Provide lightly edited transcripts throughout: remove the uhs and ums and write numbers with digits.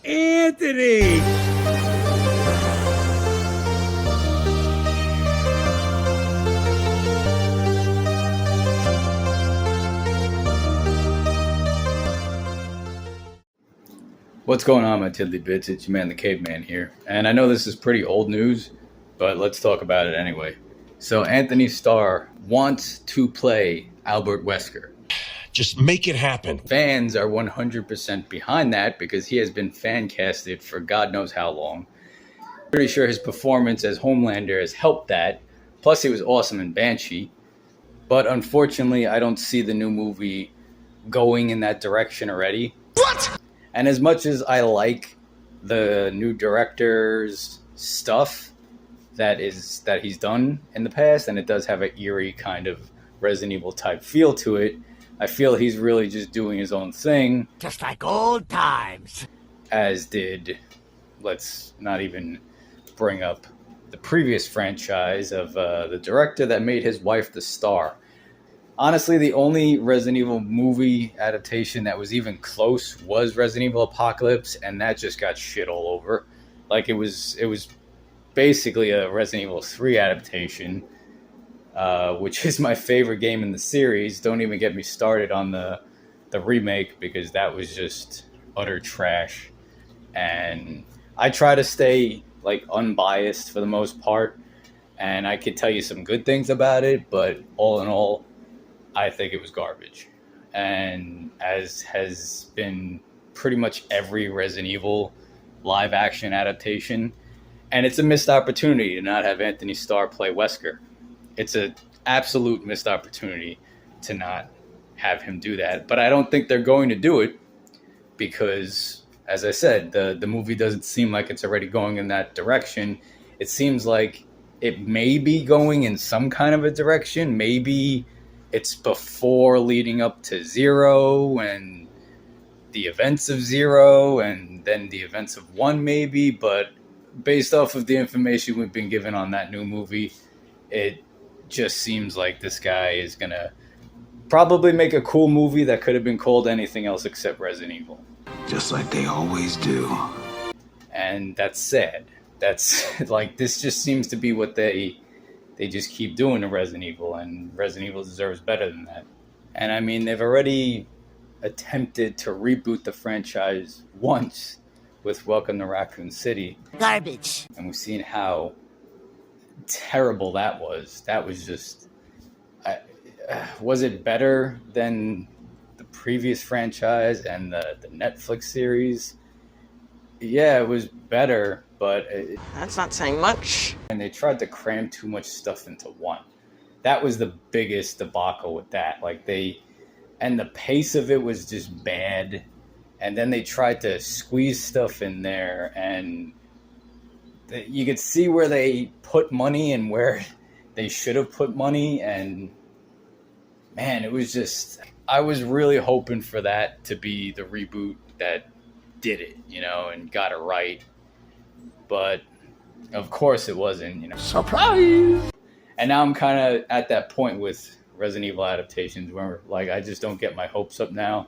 Anthony! What's going on, my tiddly bits? It's your man, the caveman here. And I know this is pretty old news, but let's talk about it anyway. So, Anthony Starr wants to play Albert Wesker. Just make it happen. Fans are 100% behind that because he has been fan casted for God knows how long. Pretty sure his performance as Homelander has helped that. Plus, he was awesome in Banshee. But unfortunately, I don't see the new movie going in that direction already. What? And as much as I like the new director's stuff that he's done in the past, and it does have an eerie kind of Resident Evil type feel to it, I feel he's really just doing his own thing. Just like old times. As did, let's not even bring up the previous franchise of the director that made his wife the star. Honestly, the only Resident Evil movie adaptation that was even close was Resident Evil Apocalypse, and that just got shit all over. Like, it was basically a Resident Evil 3 adaptation, which is my favorite game in the series. Don't even get me started on the remake, because that was just utter trash. And I try to stay, like, unbiased for the most part, and I could tell you some good things about it, but all in all, I think it was garbage. And as has been pretty much every Resident Evil live action adaptation, and it's a missed opportunity to not have Anthony Starr play Wesker. It's an absolute missed opportunity to not have him do that. But I don't think they're going to do it because, as I said, the movie doesn't seem like it's already going in that direction. It seems like it may be going in some kind of a direction. Maybe it's before leading up to Zero and the events of Zero and then the events of 1 maybe. But based off of the information we've been given on that new movie, it just seems like this guy is going to probably make a cool movie that could have been called anything else except Resident Evil. Just like they always do. And that's sad. That's like, this just seems to be what they just keep doing to Resident Evil, and Resident Evil deserves better than that. And I mean, they've already attempted to reboot the franchise once with Welcome to Raccoon City. Garbage. And we've seen how terrible that was. That was just... was it better than the previous franchise and the Netflix series? Yeah, it was better, but that's not saying much. And they tried to cram too much stuff into one. That was the biggest debacle with that. Like, and the pace of it was just bad. And then they tried to squeeze stuff in there, and you could see where they put money and where they should have put money. And man, it was just, I was really hoping for that to be the reboot that did it, and got it right. But of course it wasn't, Surprise! And now I'm kind of at that point with Resident Evil adaptations where, like, I just don't get my hopes up now,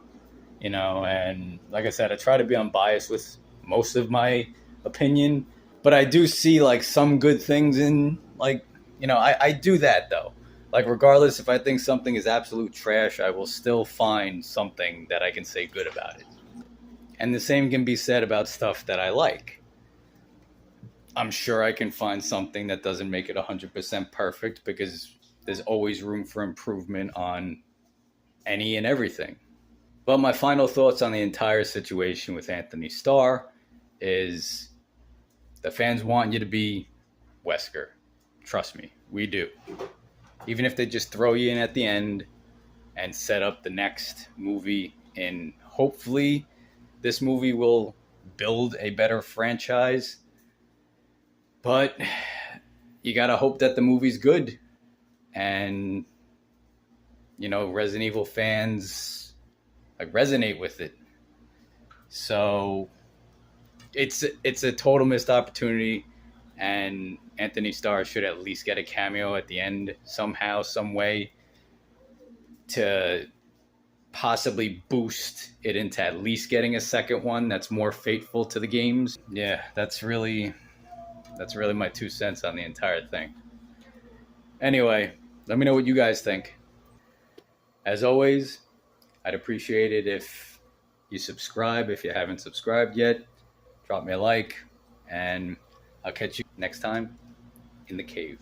and like I said, I try to be unbiased with most of my opinion, but I do see, like, some good things in, like, I do that though. Like, regardless if I think something is absolute trash, I will still find something that I can say good about it. And the same can be said about stuff that I like. I'm sure I can find something that doesn't make it 100% perfect, because there's always room for improvement on any and everything. But my final thoughts on the entire situation with Anthony Starr is the fans want you to be Wesker. Trust me, we do. Even if they just throw you in at the end and set up the next movie, and hopefully this movie will build a better franchise. But you gotta hope that the movie's good. And, Resident Evil fans, like, resonate with it. So it's a total missed opportunity. And Anthony Starr should at least get a cameo at the end somehow, some way, to possibly boost it into at least getting a second one that's more faithful to the games. Yeah, that's really my 2 cents on the entire thing. Anyway, let me know what you guys think. As always, I'd appreciate it if you subscribe if you haven't subscribed yet. Drop me a like, and I'll catch you next time in the cave.